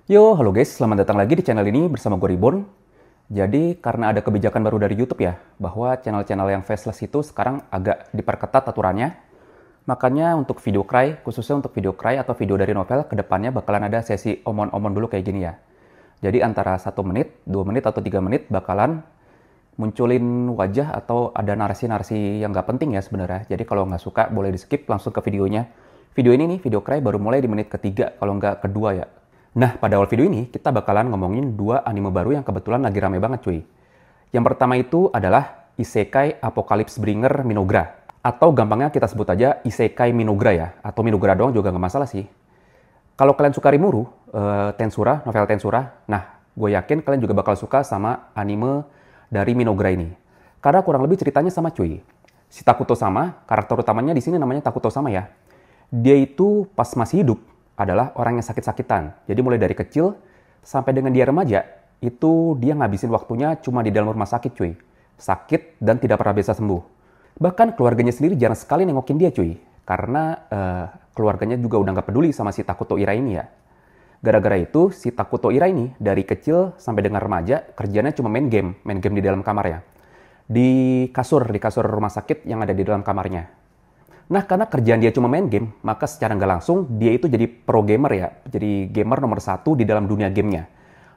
Yo, halo guys, selamat datang lagi di channel ini bersama gue Reborn. Jadi, karena ada kebijakan baru dari YouTube ya, bahwa channel-channel yang faceless itu sekarang agak diperketat aturannya. Makanya untuk video cry, khususnya untuk video cry atau video dari novel, kedepannya bakalan ada sesi omon-omon dulu kayak gini ya. Jadi antara 1 menit, 2 menit, atau 3 menit bakalan munculin wajah atau ada narasi-narasi yang nggak penting ya sebenarnya. Jadi kalau nggak suka boleh di skip langsung ke videonya. Video ini nih, video cry baru mulai di menit ketiga, kalau nggak kedua ya. Nah, pada awal video ini, kita bakalan ngomongin 2 anime baru yang kebetulan lagi rame banget cuy. Yang pertama itu adalah Isekai Apocalypse Bringer Minogra. Atau gampangnya kita sebut aja Isekai Minogra ya. Atau Minogra doang juga nggak masalah sih. Kalau kalian suka Rimuru, Tensura, novel Tensura, nah, gue yakin kalian juga bakal suka sama anime dari Minogra ini. Karena kurang lebih ceritanya sama cuy. Si Takuto sama, karakter utamanya di sini namanya Takuto sama ya. Dia itu pas masih hidup, adalah orang yang sakit-sakitan. Jadi mulai dari kecil sampai dengan dia remaja, itu dia ngabisin waktunya cuma di dalam rumah sakit cuy. Sakit dan tidak pernah bisa sembuh. Bahkan keluarganya sendiri jarang sekali nengokin dia cuy. Karena keluarganya juga udah nggak peduli sama si Takuto Ira ini ya. Gara-gara itu si Takuto Ira ini dari kecil sampai dengan remaja kerjanya cuma main game di dalam kamarnya. Di kasur rumah sakit yang ada di dalam kamarnya. Nah, karena kerjaan dia cuma main game, maka secara nggak langsung dia itu jadi pro gamer ya. Jadi gamer nomor 1 di dalam dunia gamenya.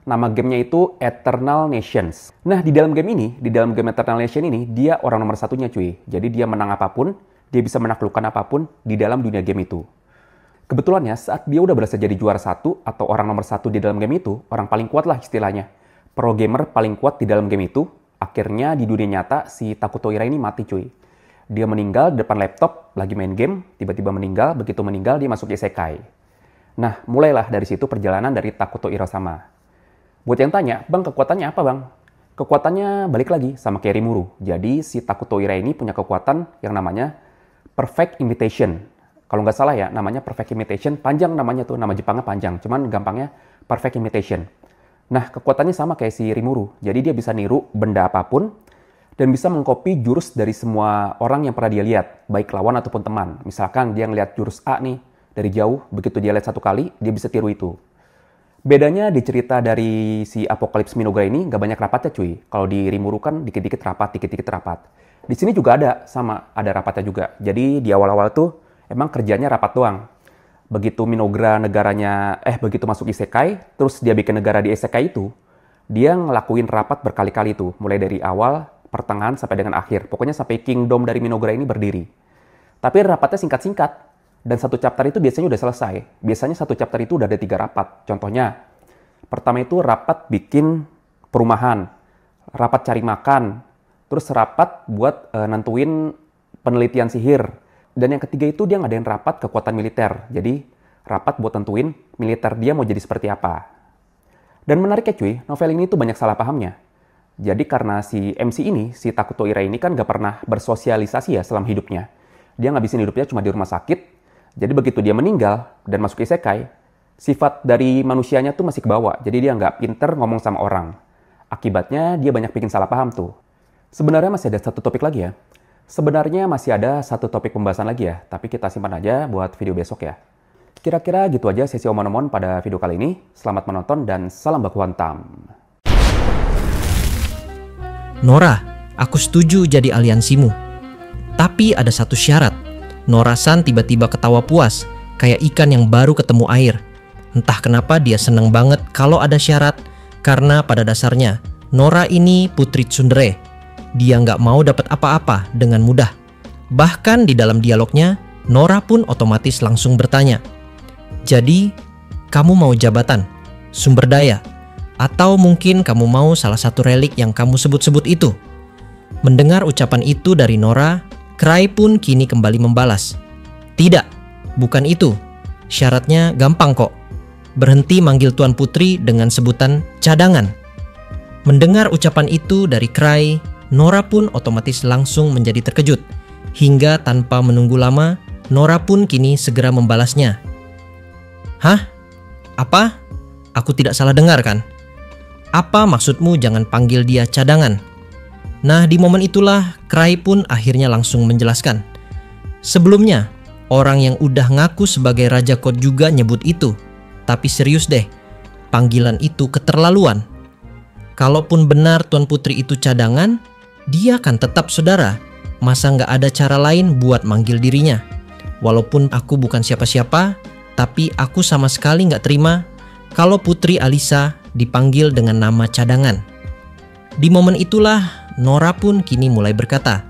Nama gamenya itu Eternal Nations. Nah, di dalam game ini, di dalam game Eternal Nations ini, dia orang nomor 1-nya cuy. Jadi dia menang apapun, dia bisa menaklukkan apapun di dalam dunia game itu. Kebetulannya saat dia udah berhasil jadi juara 1 atau orang nomor 1 di dalam game itu, orang paling kuat lah istilahnya. Pro gamer paling kuat di dalam game itu, akhirnya di dunia nyata si Takuto Ira ini mati cuy. Dia meninggal di depan laptop, lagi main game, tiba-tiba meninggal, begitu meninggal dia masuk isekai. Nah, mulailah dari situ perjalanan dari Takuto Ira-sama. Buat yang tanya, bang kekuatannya apa bang? Kekuatannya balik lagi sama kayak Rimuru. Jadi si Takuto Ira ini punya kekuatan yang namanya Perfect Imitation. Kalau nggak salah ya, namanya Perfect Imitation, panjang namanya tuh, nama Jepangnya panjang, cuman gampangnya Perfect Imitation. Nah, kekuatannya sama kayak si Rimuru, jadi dia bisa niru benda apapun, dan bisa mengcopy jurus dari semua orang yang pernah dia lihat, baik lawan ataupun teman. Misalkan dia ngeliat jurus A nih, dari jauh, begitu dia lihat 1 kali, dia bisa tiru itu. Bedanya di cerita dari si Apocalypse Minogra ini, nggak banyak rapatnya cuy. Kalau di Rimuru kan dikit-dikit rapat, dikit-dikit rapat. Di sini juga ada rapatnya juga. Jadi di awal-awal tuh, emang kerjanya rapat doang. Begitu Minogra begitu masuk isekai, terus dia bikin negara di isekai itu, dia ngelakuin rapat berkali-kali tuh, mulai dari awal, pertengahan sampai dengan akhir. Pokoknya sampai kingdom dari Minogra ini berdiri. Tapi rapatnya singkat-singkat. Dan 1 chapter itu biasanya udah selesai. Biasanya 1 chapter itu udah ada 3 rapat. Contohnya, pertama itu rapat bikin perumahan. Rapat cari makan. Terus rapat buat nentuin penelitian sihir. Dan yang ketiga itu dia ngadain rapat kekuatan militer. Jadi, rapat buat nentuin militer dia mau jadi seperti apa. Dan menariknya cuy, novel ini tuh banyak salah pahamnya. Jadi karena si MC ini, si Takuto Ira ini kan gak pernah bersosialisasi ya selama hidupnya. Dia ngabisin hidupnya cuma di rumah sakit. Jadi begitu dia meninggal dan masuk isekai, sifat dari manusianya tuh masih kebawa. Jadi dia nggak pinter ngomong sama orang. Akibatnya dia banyak bikin salah paham tuh. Sebenarnya masih ada 1 topik lagi ya. Sebenarnya masih ada 1 topik pembahasan lagi ya. Tapi kita simpan aja buat video besok ya. Kira-kira gitu aja sesi omon-omon pada video kali ini. Selamat menonton dan salam baku hantam. Nora, aku setuju jadi aliansimu. Tapi ada 1 syarat. Nora-san tiba-tiba ketawa puas, kayak ikan yang baru ketemu air. Entah kenapa dia seneng banget kalau ada syarat, karena pada dasarnya Nora ini putri tsundere. Dia nggak mau dapat apa-apa dengan mudah. Bahkan di dalam dialognya, Nora pun otomatis langsung bertanya, "Jadi, kamu mau jabatan, sumber daya, atau mungkin kamu mau salah satu relik yang kamu sebut-sebut itu?" Mendengar ucapan itu dari Nora, Cry pun kini kembali membalas, "Tidak, bukan itu. Syaratnya gampang kok. Berhenti manggil Tuan Putri dengan sebutan cadangan." Mendengar ucapan itu dari Cry, Nora pun otomatis langsung menjadi terkejut. Hingga tanpa menunggu lama, Nora pun kini segera membalasnya. "Hah? Apa? Aku tidak salah dengar kan? Apa maksudmu jangan panggil dia cadangan?" Nah, di momen itulah Cry pun akhirnya langsung menjelaskan. Sebelumnya, orang yang udah ngaku sebagai Raja Code juga nyebut itu. Tapi serius deh, panggilan itu keterlaluan. Kalaupun benar Tuan Putri itu cadangan, dia kan tetap saudara. Masa nggak ada cara lain buat manggil dirinya? Walaupun aku bukan siapa-siapa, tapi aku sama sekali nggak terima kalau Putri Alisa dipanggil dengan nama cadangan. Di momen itulah Nora pun kini mulai berkata,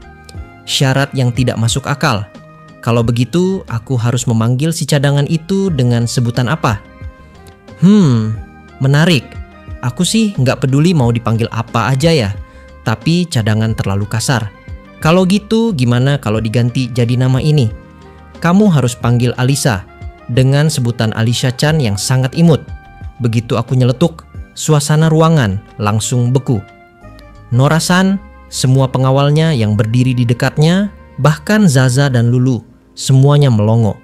"Syarat yang tidak masuk akal. Kalau begitu aku harus memanggil si cadangan itu dengan sebutan apa? Menarik. Aku sih nggak peduli mau dipanggil apa aja ya, tapi cadangan terlalu kasar. Kalau gitu gimana kalau diganti jadi nama ini? Kamu harus panggil Alisa dengan sebutan Alicia-chan yang sangat imut." Begitu aku nyeletuk, suasana ruangan langsung beku. Nora-san, semua pengawalnya yang berdiri di dekatnya, bahkan Zaza dan Lulu, semuanya melongo.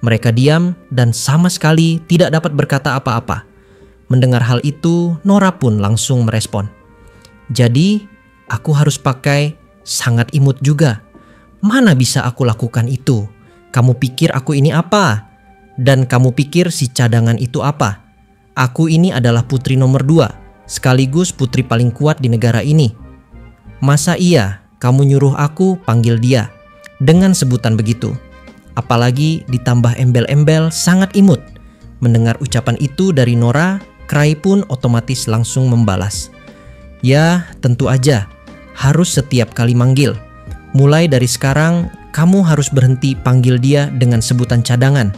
Mereka diam dan sama sekali tidak dapat berkata apa-apa. Mendengar hal itu, Nora pun langsung merespon. "Jadi, aku harus pakai sangat imut juga. Mana bisa aku lakukan itu? Kamu pikir aku ini apa? Dan kamu pikir si cadangan itu apa? Aku ini adalah putri nomor 2, sekaligus putri paling kuat di negara ini. Masa iya kamu nyuruh aku panggil dia dengan sebutan begitu? Apalagi ditambah embel-embel sangat imut." Mendengar ucapan itu dari Nora, Krai pun otomatis langsung membalas, "Ya, tentu aja. Harus setiap kali manggil. Mulai dari sekarang, kamu harus berhenti panggil dia dengan sebutan cadangan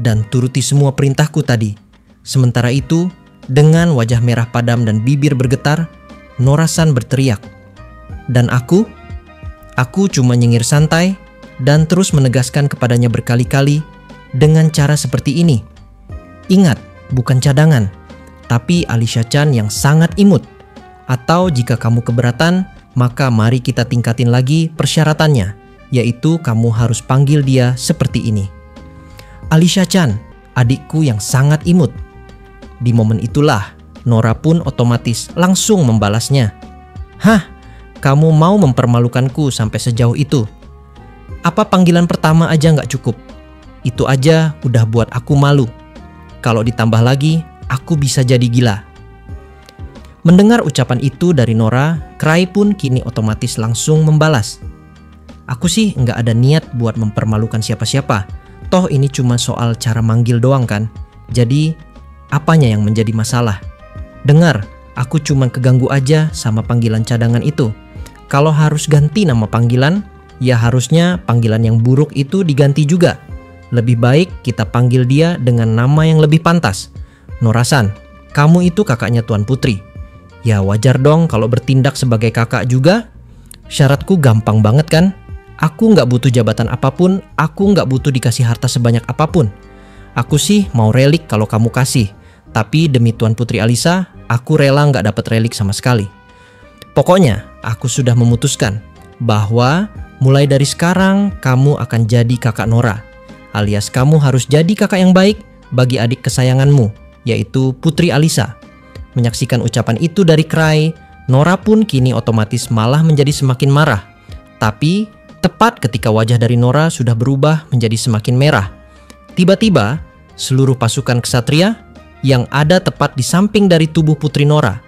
dan turuti semua perintahku tadi." Sementara itu, dengan wajah merah padam dan bibir bergetar, Nora-san berteriak. Dan aku cuma nyengir santai dan terus menegaskan kepadanya berkali-kali dengan cara seperti ini. "Ingat, bukan cadangan, tapi Alicia-chan yang sangat imut. Atau jika kamu keberatan, maka mari kita tingkatin lagi persyaratannya, yaitu kamu harus panggil dia seperti ini. Alicia-chan, adikku yang sangat imut." Di momen itulah, Nora pun otomatis langsung membalasnya. "Hah? Kamu mau mempermalukanku sampai sejauh itu? Apa panggilan pertama aja nggak cukup? Itu aja udah buat aku malu. Kalau ditambah lagi, aku bisa jadi gila." Mendengar ucapan itu dari Nora, Krai pun kini otomatis langsung membalas. "Aku sih nggak ada niat buat mempermalukan siapa-siapa. Toh ini cuma soal cara manggil doang kan. Jadi, apanya yang menjadi masalah? Dengar, aku cuma keganggu aja sama panggilan cadangan itu. Kalau harus ganti nama panggilan, ya harusnya panggilan yang buruk itu diganti juga. Lebih baik kita panggil dia dengan nama yang lebih pantas. Nora-san, kamu itu kakaknya Tuan Putri. Ya wajar dong kalau bertindak sebagai kakak juga. Syaratku gampang banget kan? Aku nggak butuh jabatan apapun, aku nggak butuh dikasih harta sebanyak apapun. Aku sih mau relik kalau kamu kasih. Tapi demi Tuan Putri Alisa, aku rela nggak dapat relik sama sekali. Pokoknya, aku sudah memutuskan bahwa mulai dari sekarang kamu akan jadi kakak Nora. Alias kamu harus jadi kakak yang baik bagi adik kesayanganmu, yaitu Putri Alisa." Menyaksikan ucapan itu dari Krai, Nora pun kini otomatis malah menjadi semakin marah. Tapi, tepat ketika wajah dari Nora sudah berubah menjadi semakin merah, tiba-tiba seluruh pasukan ksatria yang ada tepat di samping dari tubuh Putri Nora,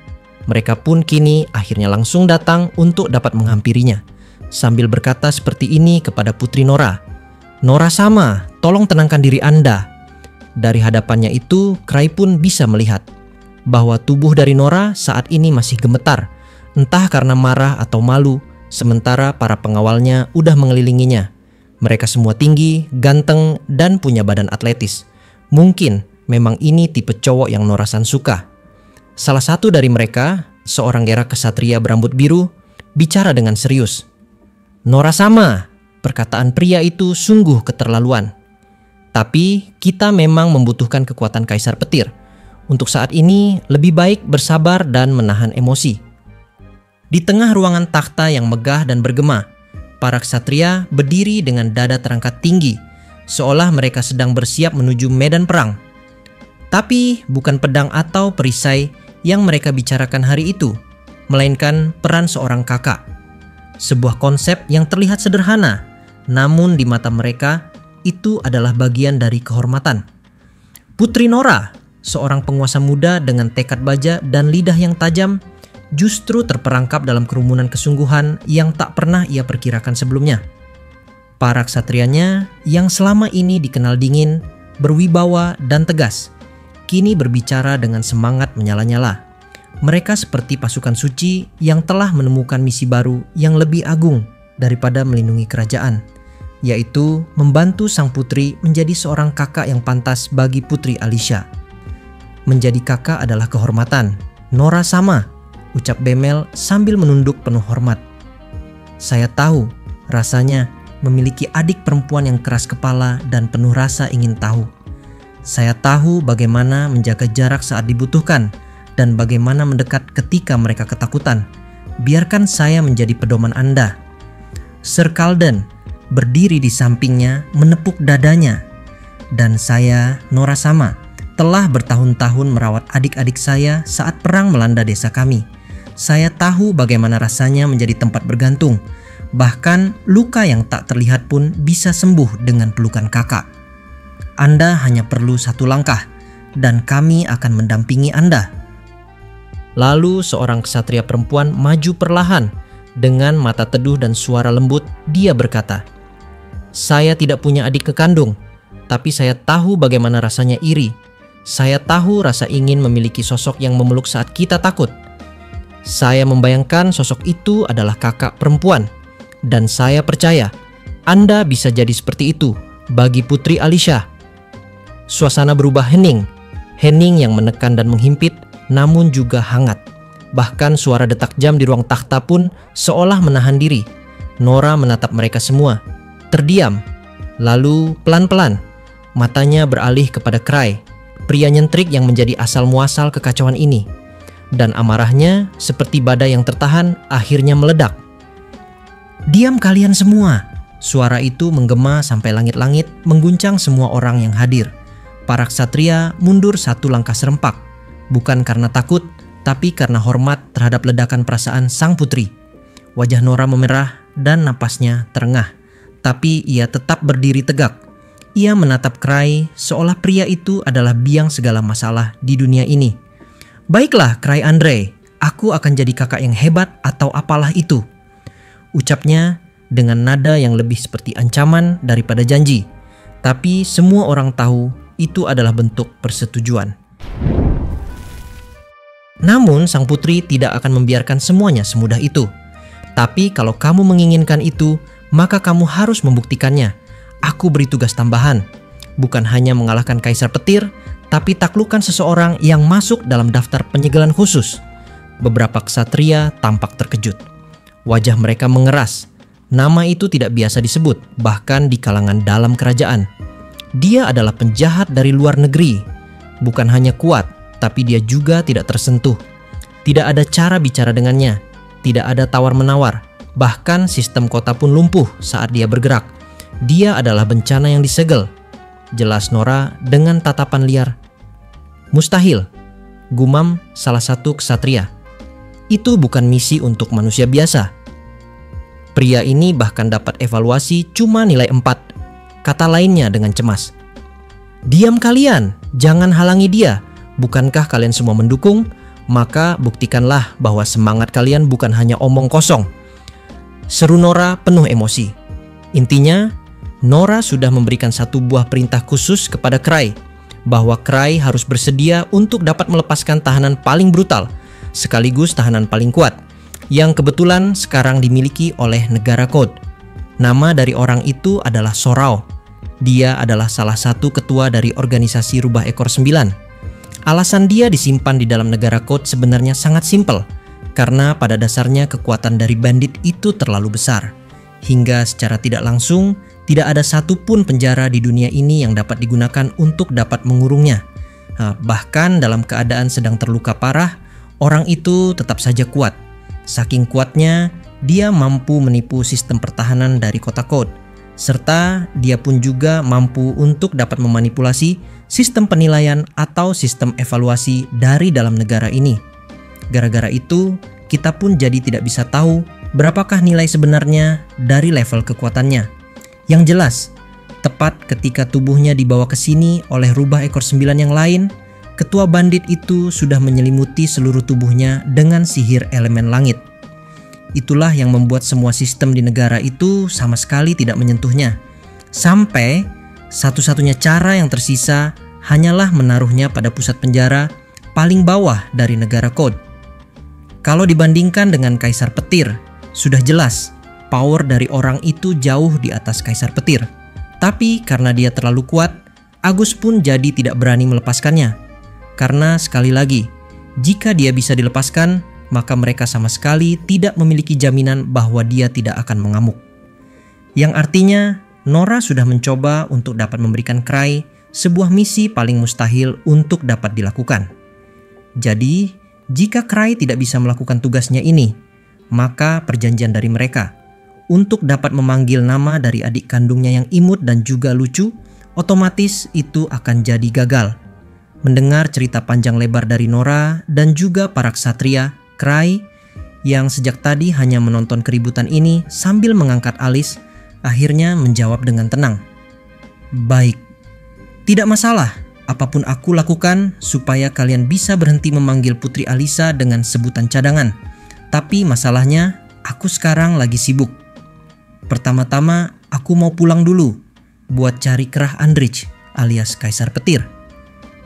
mereka pun kini akhirnya langsung datang untuk dapat menghampirinya, sambil berkata seperti ini kepada Putri Nora, "Nora-sama, tolong tenangkan diri Anda." Dari hadapannya itu, Krai pun bisa melihat bahwa tubuh dari Nora saat ini masih gemetar, entah karena marah atau malu, sementara para pengawalnya udah mengelilinginya. Mereka semua tinggi, ganteng, dan punya badan atletis. Mungkin memang ini tipe cowok yang Nora-san suka. Salah satu dari mereka, seorang era kesatria berambut biru, bicara dengan serius. "Nora-sama, perkataan pria itu sungguh keterlaluan. Tapi kita memang membutuhkan kekuatan kaisar petir. Untuk saat ini lebih baik bersabar dan menahan emosi." Di tengah ruangan takhta yang megah dan bergema, para ksatria berdiri dengan dada terangkat tinggi, seolah mereka sedang bersiap menuju medan perang. Tapi bukan pedang atau perisai yang mereka bicarakan hari itu, melainkan peran seorang kakak. Sebuah konsep yang terlihat sederhana, namun di mata mereka itu adalah bagian dari kehormatan. Putri Nora, seorang penguasa muda dengan tekad baja dan lidah yang tajam, justru terperangkap dalam kerumunan kesungguhan yang tak pernah ia perkirakan sebelumnya. Para ksatrianya yang selama ini dikenal dingin, berwibawa dan tegas, kini berbicara dengan semangat menyala-nyala. Mereka seperti pasukan suci yang telah menemukan misi baru yang lebih agung daripada melindungi kerajaan, yaitu membantu sang putri menjadi seorang kakak yang pantas bagi Putri Alicia. Menjadi kakak adalah kehormatan. Nora sama, ucap Bemel sambil menunduk penuh hormat. Saya tahu rasanya memiliki adik perempuan yang keras kepala dan penuh rasa ingin tahu. Saya tahu bagaimana menjaga jarak saat dibutuhkan dan bagaimana mendekat ketika mereka ketakutan. Biarkan saya menjadi pedoman Anda. Sir Kalden berdiri di sampingnya menepuk dadanya. Dan saya, Nora sama, telah bertahun-tahun merawat adik-adik saya saat perang melanda desa kami. Saya tahu bagaimana rasanya menjadi tempat bergantung. Bahkan luka yang tak terlihat pun bisa sembuh dengan pelukan kakak. Anda hanya perlu satu langkah, dan kami akan mendampingi Anda. Lalu seorang ksatria perempuan maju perlahan. Dengan mata teduh dan suara lembut, dia berkata, "Saya tidak punya adik kekandung, tapi saya tahu bagaimana rasanya iri. Saya tahu rasa ingin memiliki sosok yang memeluk saat kita takut. Saya membayangkan sosok itu adalah kakak perempuan. Dan saya percaya Anda bisa jadi seperti itu bagi Putri Alicia." Suasana berubah hening. Hening yang menekan dan menghimpit, namun juga hangat. Bahkan suara detak jam di ruang takhta pun seolah menahan diri. Nora menatap mereka semua, terdiam. Lalu pelan-pelan, matanya beralih kepada Cray, pria nyentrik yang menjadi asal muasal kekacauan ini. Dan amarahnya seperti badai yang tertahan akhirnya meledak. "Diam kalian semua!" Suara itu menggema sampai langit-langit, mengguncang semua orang yang hadir. Para ksatria mundur satu langkah serempak, bukan karena takut, tapi karena hormat terhadap ledakan perasaan sang putri. Wajah Nora memerah dan napasnya terengah, tapi ia tetap berdiri tegak. Ia menatap Cray seolah pria itu adalah biang segala masalah di dunia ini. "Baiklah, Cray Andre, aku akan jadi kakak yang hebat atau apalah itu," ucapnya dengan nada yang lebih seperti ancaman daripada janji. Tapi semua orang tahu itu adalah bentuk persetujuan. Namun sang putri tidak akan membiarkan semuanya semudah itu. "Tapi kalau kamu menginginkan itu, maka kamu harus membuktikannya. Aku beri tugas tambahan. Bukan hanya mengalahkan Kaisar Petir, tapi taklukkan seseorang yang masuk dalam daftar penyegelan khusus." Beberapa ksatria tampak terkejut. Wajah mereka mengeras. Nama itu tidak biasa disebut, bahkan di kalangan dalam kerajaan. Dia adalah penjahat dari luar negeri. Bukan hanya kuat, tapi dia juga tidak tersentuh. Tidak ada cara bicara dengannya. Tidak ada tawar-menawar. Bahkan sistem kota pun lumpuh saat dia bergerak. Dia adalah bencana yang disegel. Jelas Nora dengan tatapan liar. "Mustahil," gumam salah satu ksatria. "Itu bukan misi untuk manusia biasa." "Pria ini bahkan dapat evaluasi cuma nilai 4, kata lainnya dengan cemas. "Diam kalian, jangan halangi dia. Bukankah kalian semua mendukung? Maka buktikanlah bahwa semangat kalian bukan hanya omong kosong," seru Nora penuh emosi. Intinya, Nora sudah memberikan satu buah perintah khusus kepada Cray, bahwa Cray harus bersedia untuk dapat melepaskan tahanan paling brutal, sekaligus tahanan paling kuat, yang kebetulan sekarang dimiliki oleh negara Code. Nama dari orang itu adalah Sorao. Dia adalah salah satu ketua dari organisasi Rubah Ekor 9. Alasan dia disimpan di dalam negara Code sebenarnya sangat simpel, karena pada dasarnya kekuatan dari bandit itu terlalu besar. Hingga secara tidak langsung, tidak ada satupun penjara di dunia ini yang dapat digunakan untuk dapat mengurungnya. Bahkan dalam keadaan sedang terluka parah, orang itu tetap saja kuat. Saking kuatnya, dia mampu menipu sistem pertahanan dari kota Code. Serta dia pun juga mampu untuk dapat memanipulasi sistem penilaian atau sistem evaluasi dari dalam negara ini. Gara-gara itu, kita pun jadi tidak bisa tahu berapakah nilai sebenarnya dari level kekuatannya. Yang jelas, tepat ketika tubuhnya dibawa ke sini oleh Rubah Ekor 9 yang lain, ketua bandit itu sudah menyelimuti seluruh tubuhnya dengan sihir elemen langit. Itulah yang membuat semua sistem di negara itu sama sekali tidak menyentuhnya. Sampai satu-satunya cara yang tersisa hanyalah menaruhnya pada pusat penjara paling bawah dari negara Code. Kalau dibandingkan dengan Kaisar Petir, sudah jelas power dari orang itu jauh di atas Kaisar Petir. Tapi karena dia terlalu kuat, Agus pun jadi tidak berani melepaskannya. Karena sekali lagi, jika dia bisa dilepaskan, maka mereka sama sekali tidak memiliki jaminan bahwa dia tidak akan mengamuk. Yang artinya, Nora sudah mencoba untuk dapat memberikan Cray sebuah misi paling mustahil untuk dapat dilakukan. Jadi, jika Cray tidak bisa melakukan tugasnya ini, maka perjanjian dari mereka untuk dapat memanggil nama dari adik kandungnya yang imut dan juga lucu, otomatis itu akan jadi gagal. Mendengar cerita panjang lebar dari Nora dan juga para ksatria, Cray yang sejak tadi hanya menonton keributan ini sambil mengangkat alis, akhirnya menjawab dengan tenang. Baik, tidak masalah. Apapun aku lakukan supaya kalian bisa berhenti memanggil Putri Alisa dengan sebutan cadangan. Tapi masalahnya, aku sekarang lagi sibuk. Pertama-tama, aku mau pulang dulu buat cari Kerah Andrich alias Kaisar Petir.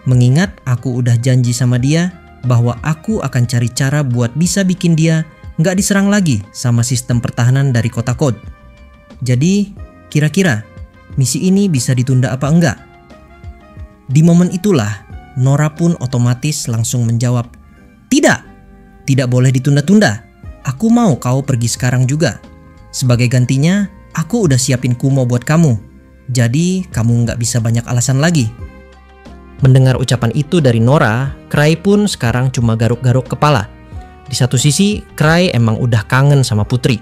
Mengingat aku udah janji sama dia bahwa aku akan cari cara buat bisa bikin dia nggak diserang lagi sama sistem pertahanan dari kota Code. Jadi, kira-kira misi ini bisa ditunda apa enggak? Di momen itulah, Nora pun otomatis langsung menjawab, "Tidak, tidak boleh ditunda-tunda. Aku mau kau pergi sekarang juga. Sebagai gantinya, aku udah siapin Kumo buat kamu. Jadi, kamu nggak bisa banyak alasan lagi." Mendengar ucapan itu dari Nora, Cray pun sekarang cuma garuk-garuk kepala. Di satu sisi, Cray emang udah kangen sama Putri.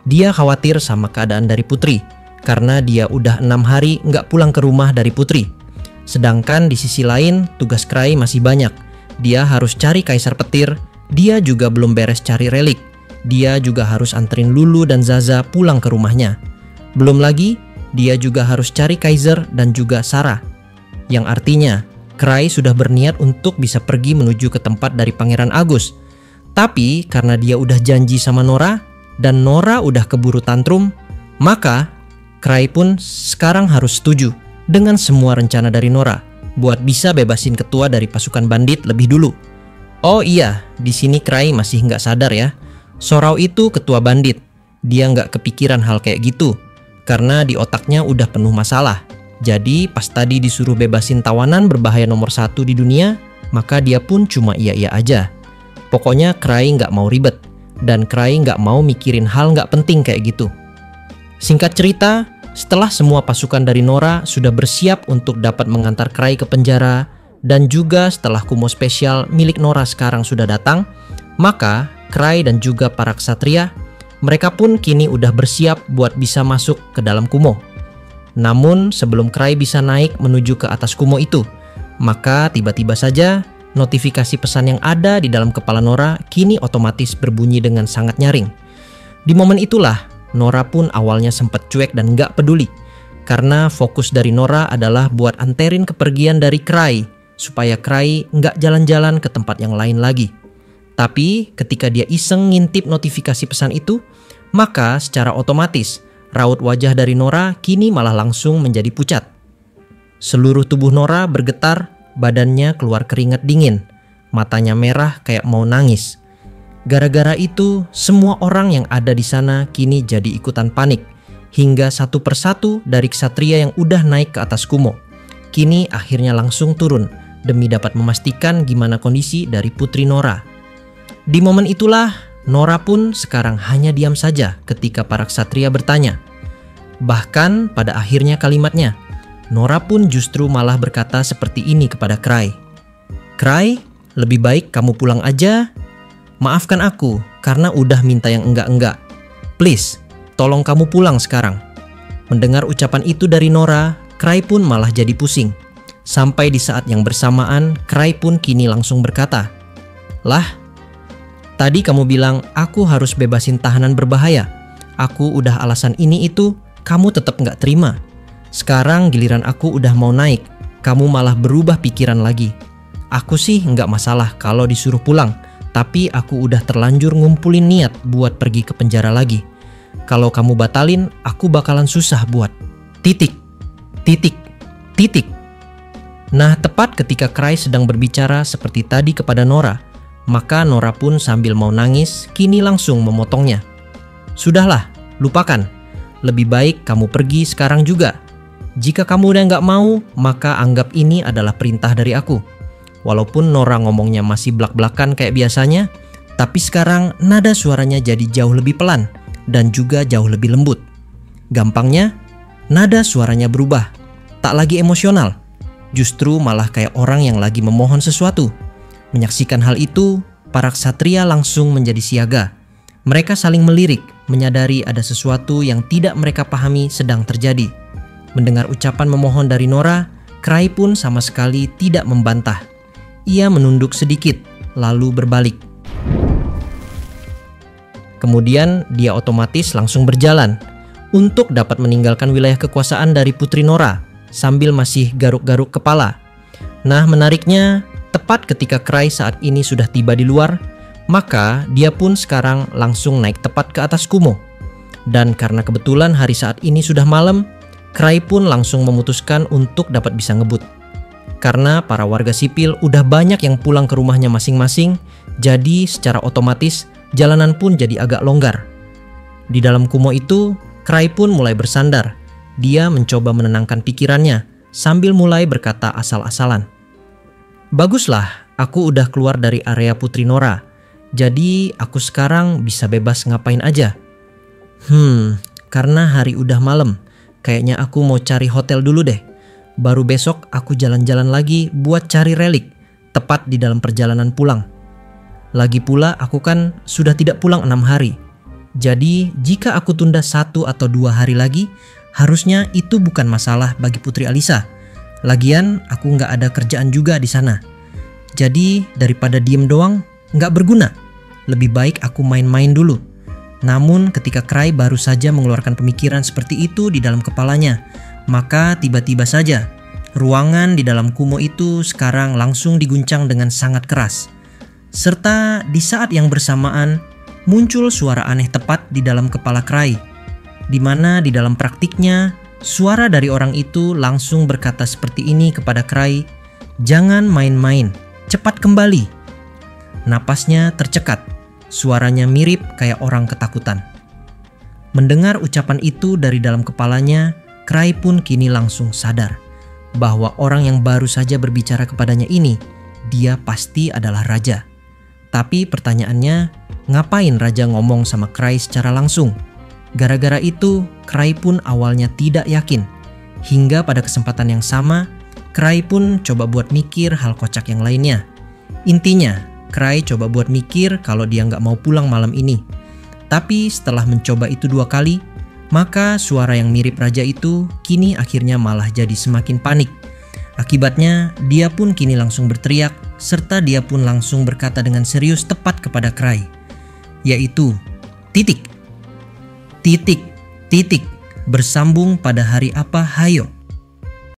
Dia khawatir sama keadaan dari Putri, karena dia udah 6 hari nggak pulang ke rumah dari Putri. Sedangkan di sisi lain, tugas Cray masih banyak. Dia harus cari Kaisar Petir, dia juga belum beres cari relik. Dia juga harus anterin Lulu dan Zaza pulang ke rumahnya. Belum lagi, dia juga harus cari Kaiser dan juga Sarah. Yang artinya, Cray sudah berniat untuk bisa pergi menuju ke tempat dari Pangeran Agus. Tapi karena dia udah janji sama Nora, dan Nora udah keburu tantrum, maka Cray pun sekarang harus setuju dengan semua rencana dari Nora buat bisa bebasin ketua dari pasukan bandit lebih dulu. Oh iya, di sini Cray masih nggak sadar ya. Sorau itu ketua bandit. Dia nggak kepikiran hal kayak gitu karena di otaknya udah penuh masalah. Jadi pas tadi disuruh bebasin tawanan berbahaya nomor 1 di dunia, maka dia pun cuma iya-iya aja. Pokoknya Cray nggak mau ribet dan Cray nggak mau mikirin hal nggak penting kayak gitu. Singkat cerita, setelah semua pasukan dari Nora sudah bersiap untuk dapat mengantar Cray ke penjara, dan juga setelah Kumo spesial milik Nora sekarang sudah datang, maka Cray dan juga para ksatria, mereka pun kini udah bersiap buat bisa masuk ke dalam Kumo. Namun sebelum Cray bisa naik menuju ke atas Kumo itu, maka tiba-tiba saja notifikasi pesan yang ada di dalam kepala Nora kini otomatis berbunyi dengan sangat nyaring. Di momen itulah, Nora pun awalnya sempat cuek dan gak peduli. Karena fokus dari Nora adalah buat anterin kepergian dari Cray, supaya Cray gak jalan-jalan ke tempat yang lain lagi. Tapi ketika dia iseng ngintip notifikasi pesan itu, maka secara otomatis raut wajah dari Nora kini malah langsung menjadi pucat. Seluruh tubuh Nora bergetar, badannya keluar keringat dingin, matanya merah kayak mau nangis. Gara-gara itu, semua orang yang ada di sana kini jadi ikutan panik, hingga satu persatu dari ksatria yang udah naik ke atas Kumo kini akhirnya langsung turun demi dapat memastikan gimana kondisi dari Putri Nora. Di momen itulah, Nora pun sekarang hanya diam saja ketika para ksatria bertanya. Bahkan pada akhirnya kalimatnya, Nora pun justru malah berkata seperti ini kepada Cray. "Cray, lebih baik kamu pulang aja. Maafkan aku karena udah minta yang enggak-enggak. Please, tolong kamu pulang sekarang." Mendengar ucapan itu dari Nora, Cray pun malah jadi pusing. Sampai di saat yang bersamaan, Cray pun kini langsung berkata, "Lah, tadi kamu bilang aku harus bebasin tahanan berbahaya. Aku udah alasan ini itu, kamu tetap nggak terima. Sekarang giliran aku udah mau naik, kamu malah berubah pikiran lagi. Aku sih nggak masalah kalau disuruh pulang, tapi aku udah terlanjur ngumpulin niat buat pergi ke penjara lagi. Kalau kamu batalin, aku bakalan susah buat. Titik, titik, titik. Nah, tepat ketika Cry sedang berbicara seperti tadi kepada Nora, maka Nora pun sambil mau nangis, kini langsung memotongnya. Sudahlah, lupakan. Lebih baik kamu pergi sekarang juga. Jika kamu udah nggak mau, maka anggap ini adalah perintah dari aku. Walaupun Nora ngomongnya masih blak-blakan kayak biasanya, tapi sekarang nada suaranya jadi jauh lebih pelan dan juga jauh lebih lembut. Gampangnya, nada suaranya berubah. Tak lagi emosional, justru malah kayak orang yang lagi memohon sesuatu. Menyaksikan hal itu, para ksatria langsung menjadi siaga. Mereka saling melirik, menyadari ada sesuatu yang tidak mereka pahami sedang terjadi. Mendengar ucapan memohon dari Nora, Cry pun sama sekali tidak membantah. Ia menunduk sedikit, lalu berbalik. Kemudian dia otomatis langsung berjalan untuk dapat meninggalkan wilayah kekuasaan dari Putri Nora sambil masih garuk-garuk kepala. Nah, menariknya, tepat ketika Cry saat ini sudah tiba di luar, maka dia pun sekarang langsung naik tepat ke atas Kumo. Dan karena kebetulan hari saat ini sudah malam, Cry pun langsung memutuskan untuk dapat bisa ngebut. Karena para warga sipil udah banyak yang pulang ke rumahnya masing-masing, jadi secara otomatis jalanan pun jadi agak longgar. Di dalam Kumo itu, Cry pun mulai bersandar. Dia mencoba menenangkan pikirannya sambil mulai berkata asal-asalan. Baguslah, aku udah keluar dari area Putri Nora. Jadi aku sekarang bisa bebas ngapain aja. Karena hari udah malam, kayaknya aku mau cari hotel dulu deh. Baru besok aku jalan-jalan lagi buat cari relik, tepat di dalam perjalanan pulang. Lagi pula aku kan sudah tidak pulang 6 hari. Jadi jika aku tunda 1 atau 2 hari lagi, harusnya itu bukan masalah bagi Putri Alisa. Lagian aku nggak ada kerjaan juga di sana. Jadi daripada diem doang, nggak berguna. Lebih baik aku main-main dulu. Namun ketika Cry baru saja mengeluarkan pemikiran seperti itu di dalam kepalanya, maka tiba-tiba saja ruangan di dalam Kumo itu sekarang langsung diguncang dengan sangat keras. Serta di saat yang bersamaan muncul suara aneh tepat di dalam kepala Cry, di mana di dalam praktiknya suara dari orang itu langsung berkata seperti ini kepada Cry, "Jangan main-main, cepat kembali." Napasnya tercekat, suaranya mirip kayak orang ketakutan. Mendengar ucapan itu dari dalam kepalanya, Cry pun kini langsung sadar bahwa orang yang baru saja berbicara kepadanya ini, dia pasti adalah raja. Tapi pertanyaannya, ngapain raja ngomong sama Cry secara langsung? Gara-gara itu, Cry pun awalnya tidak yakin. Hingga pada kesempatan yang sama, Cry pun coba buat mikir hal kocak yang lainnya. Intinya, Cry coba buat mikir kalau dia nggak mau pulang malam ini. Tapi setelah mencoba itu 2 kali, maka suara yang mirip raja itu kini akhirnya malah jadi semakin panik. Akibatnya, dia pun kini langsung berteriak, serta dia pun langsung berkata dengan serius tepat kepada Cry, yaitu, titik, titik, titik, bersambung pada hari apa, hayo.